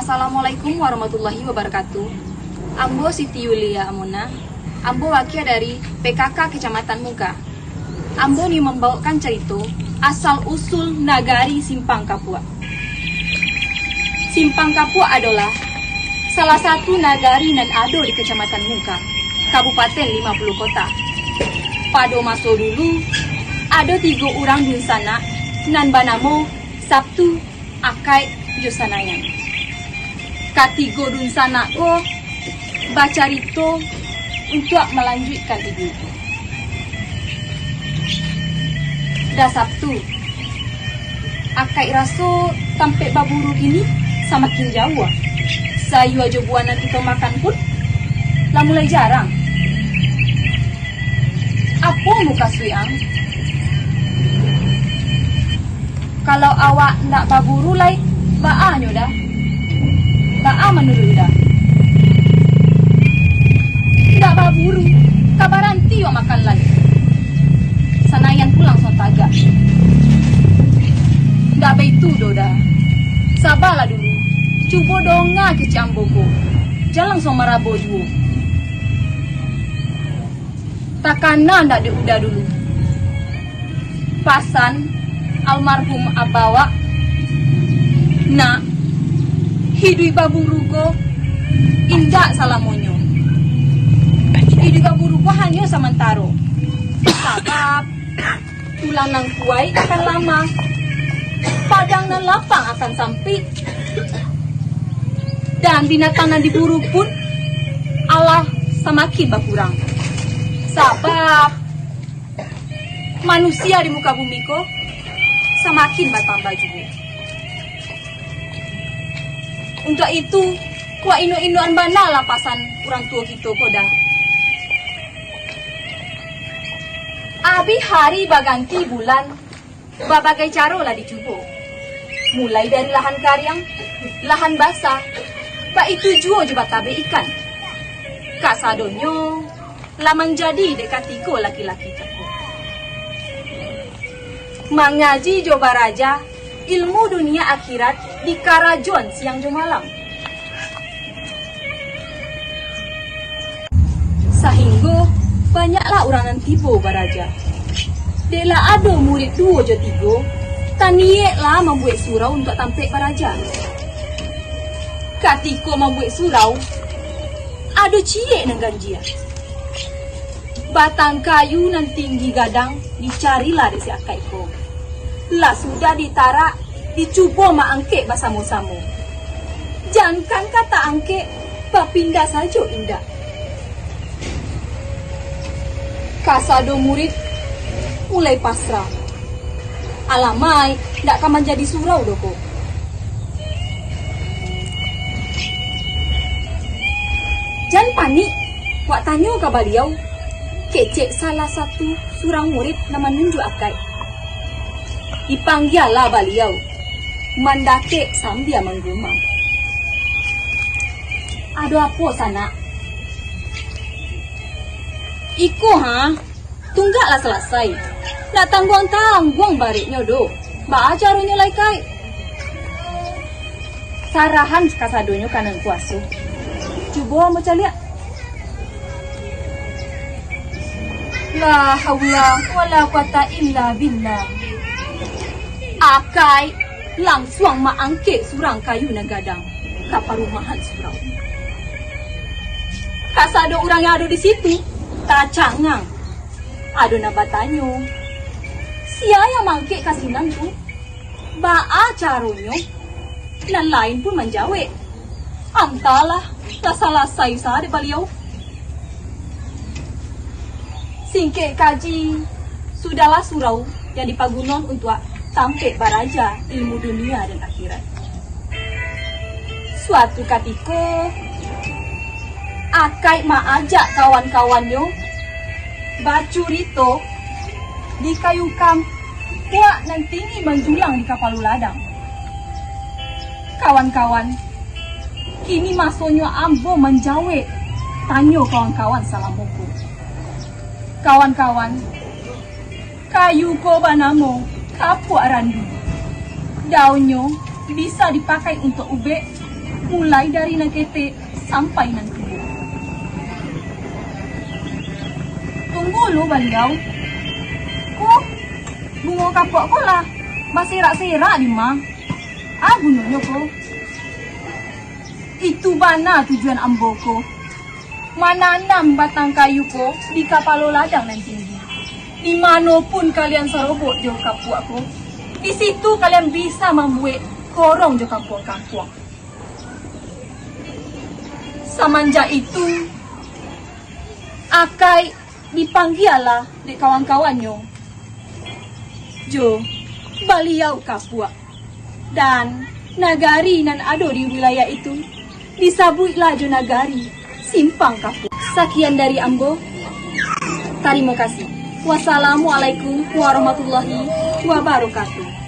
Assalamualaikum warahmatullahi wabarakatuh. Ambo Siti Yulia Amuna. Ambo wakil dari PKK Kecamatan Muka. Ambo ni membawakan cerita asal-usul nagari Simpang Kapua. Simpang Kapua adalah salah satu nagari nan ada di Kecamatan Muka, Kabupaten 50 Kota. Pada masa dulu, ada 3 orang dunsana nan banamo Sabtu, Akai, Yosanayan. Katigo dunsana ko baca rito untuk melanjutkan hidup. Dah Sabtu, Akai raso sampai baburu ini semakin jauh. Sayu aja buana kita makan pun lah mulai jarang. Apa muka suyang? Kalau awak nak baburu lai, baanyo dah. Baa menurut dah. Tidak baburu, kabaranti wak makan lagi. Sanayan pulang son tagak. Tidak begitu dah. Sabarlah dulu. Cuba donga ke Ciambogo. Jangan son marabo juo. Takana ndak udah dulu. Pasan almarhum abawa nak hidup baburugo indak salamonyo. Hidup baburugo hanya sementara. Sebab tulang nang kuai akan lama, padang dan lapang akan sampai, dan binatang yang diburu pun Allah semakin berkurang. Sebab manusia di muka bumi ko semakin bertambah juga. Untuk itu, kuat inu-inuan bana lah pasan orang tua kita kodah. Abi hari baganti bulan, berbagai cara lah dicuba. Mulai dari lahan karyang, lahan basah, bak itu juga tabe ikan. Kak sadonyo, lah menjadi dekat 3 laki-laki cakap. Mengaji Joba Raja, ilmu dunia akhirat di Karajon siang jo malam. Sehingga banyaklah orang yang tiba baraja. Dela ada murid 2 je 3, tanieklah membuat surau untuk tampik baraja. Ketika membuat surau, ada ciek nang ganjia. Batang kayu nan tinggi gadang dicarilah di si Akai ko. Lah sudah ditarak, dicuba mak angkek bersama-sama. Jangan kata angkek, berpindah saja indah. Kasado murid mulai pasrah. Alamai, tak akan menjadi surau doko. Jangan panik, wak tanya ke beliau, kecek salah satu surang murid nama nunjuk Akai. Dipanggillah beliau, mandake sambil menggumam. Ada apa sana? Iko tunggaklah selesai. Nak tanggung-tanggung bariknya do. Ba acaranya lai kai. Sarahan kasadonyo kanan kuasu. Coba macam lihat. La haula wala quwata illa billah. Akai langsung maangke surang kayu nagadang kapal rumahan surau. Kasado orang yang ada di situ tacangang. Ada nabatanyo. Sia yang mangke kasinan tu. Baa caronyo. Dan lain pun menjawab. Antalah tak salah saya di beliau. Singkek kaji sudahlah surau yang dipagunon untuk tampik baraja ilmu dunia dan akhirat. Suatu ketika Akai ajak kawan-kawannya bacurito di kayu kam kuat dan tinggi menjulang di kapal ladang. Kawan-kawan, kini masuknya ambo menjawab tanya kawan-kawan salam hukum. Kawan-kawan, kayu ko banamo kapuk randu. Daunnya bisa dipakai untuk ubek mulai dari Nagete sampai nanti. Tunggu lu baliau. Kok bungo kapok ko lah. Masira-sira di mah. Ah gunanya ko. Itu mana tujuan ambo ko? Menanam batang kayu ko di kapalo ladang nan tinggi. Dimanapun kalian serobot jo kapuak ko, di situ kalian bisa membuat korong jo kapuak-kapuak. Semenjak itu, Akai dipanggil lah di kawan-kawannya. Jo, baliau kapuak. Dan nagari nan ada di wilayah itu disebutlah jo nagari simpang kapuak. Sekian dari Ambo. Terima kasih. Wassalamualaikum warahmatullahi wabarakatuh.